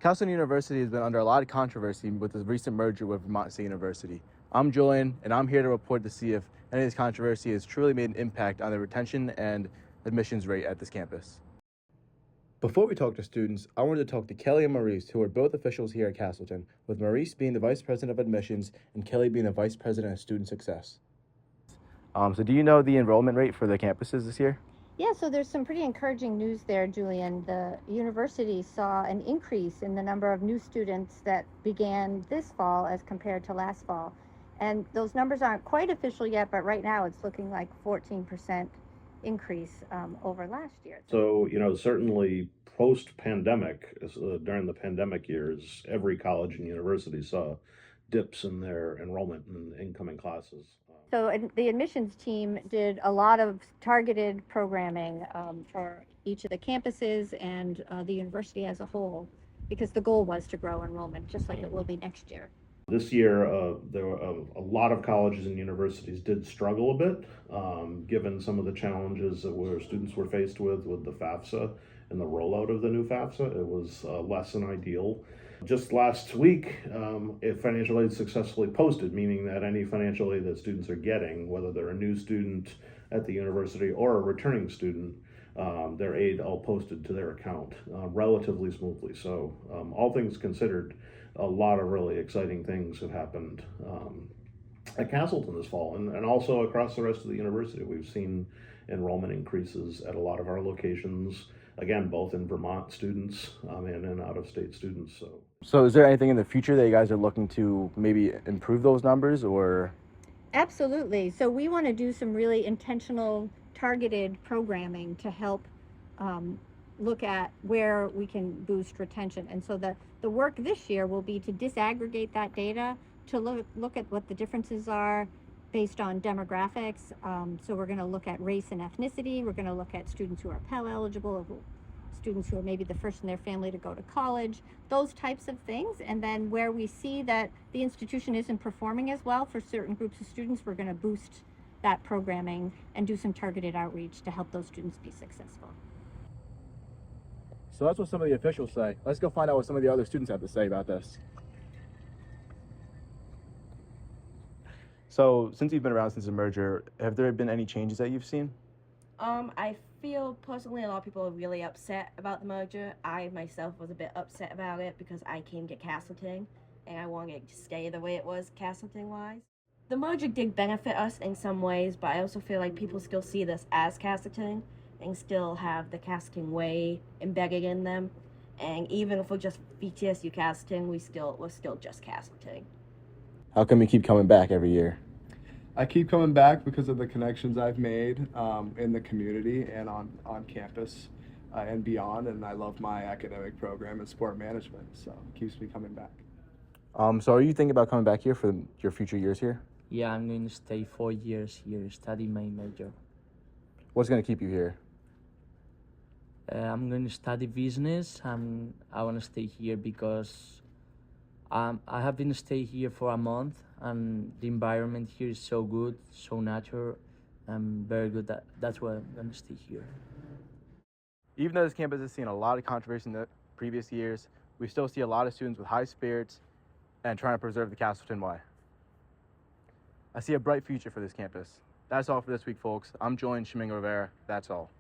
Castleton University has been under a lot of controversy with the recent merger with Vermont State University. I'm Julian, and I'm here to report to see if any of this controversy has truly made an impact on the retention and admissions rate at this campus. Before we talk to students, I wanted to talk to Kelly and Maurice, who are both officials here at Castleton, with Maurice being the Vice President of Admissions and Kelly being the Vice President of Student Success. So do you know the enrollment rate for the campuses this year? Yeah, so there's some pretty encouraging news there, Julian. The university saw an increase in the number of new students that began this fall as compared to last fall. And those numbers aren't quite official yet, but right now it's looking like 14% increase over last year. So, certainly post-pandemic, during the pandemic years, every college and university saw dips in their enrollment in incoming classes. So the admissions team did a lot of targeted programming for each of the campuses and the university as a whole, because the goal was to grow enrollment, just like it will be next year. This year, there were a lot of colleges and universities did struggle a bit, given some of the challenges that students were faced with the FAFSA and the rollout of the new FAFSA. It was less than ideal. Just last week, financial aid successfully posted, meaning that any financial aid that students are getting, whether they're a new student at the university or a returning student, their aid all posted to their account relatively smoothly. So all things considered, a lot of really exciting things have happened at Castleton this fall and also across the rest of the university. We've seen enrollment increases at a lot of our locations, again, both in Vermont students and in out-of-state students. So is there anything in the future that you guys are looking to maybe improve those numbers, or? Absolutely. So we want to do some really intentional, targeted programming to help look at where we can boost retention. And so the work this year will be to disaggregate that data, to look at what the differences are based on demographics. So we're going to look at race and ethnicity. We're going to look at students who are Pell eligible, students who are maybe the first in their family to go to college, those types of things. And then where we see that the institution isn't performing as well for certain groups of students, we're going to boost that programming and do some targeted outreach to help those students be successful. So that's what some of the officials say. Let's go find out what some of the other students have to say about this. So since you've been around since the merger, have there been any changes that you've seen? I feel personally a lot of people are really upset about the merger. I myself was a bit upset about it because I came to Castleton and I wanted it to stay the way it was Castleton-wise. The merger did benefit us in some ways, but I also feel like people still see this as Castleton and still have the Castleton way embedded in them. And even if we're just VTSU Castleton, we're still just Castleton. How come you keep coming back every year? I keep coming back because of the connections I've made in the community and on campus and beyond, and I love my academic program and sport management, so it keeps me coming back. So are you thinking about coming back here for your future years here? Yeah, I'm going to stay 4 years here, study my major. What's going to keep you here? I'm going to study business, and I want to stay here because I have been stay here for a month, and the environment here is so good, so natural, and very good. That's why I'm going to stay here. Even though this campus has seen a lot of controversy in the previous years, we still see a lot of students with high spirits and trying to preserve the Castleton way. I see a bright future for this campus. That's all for this week, folks. I'm Julian Chiemingo Rivera. That's all.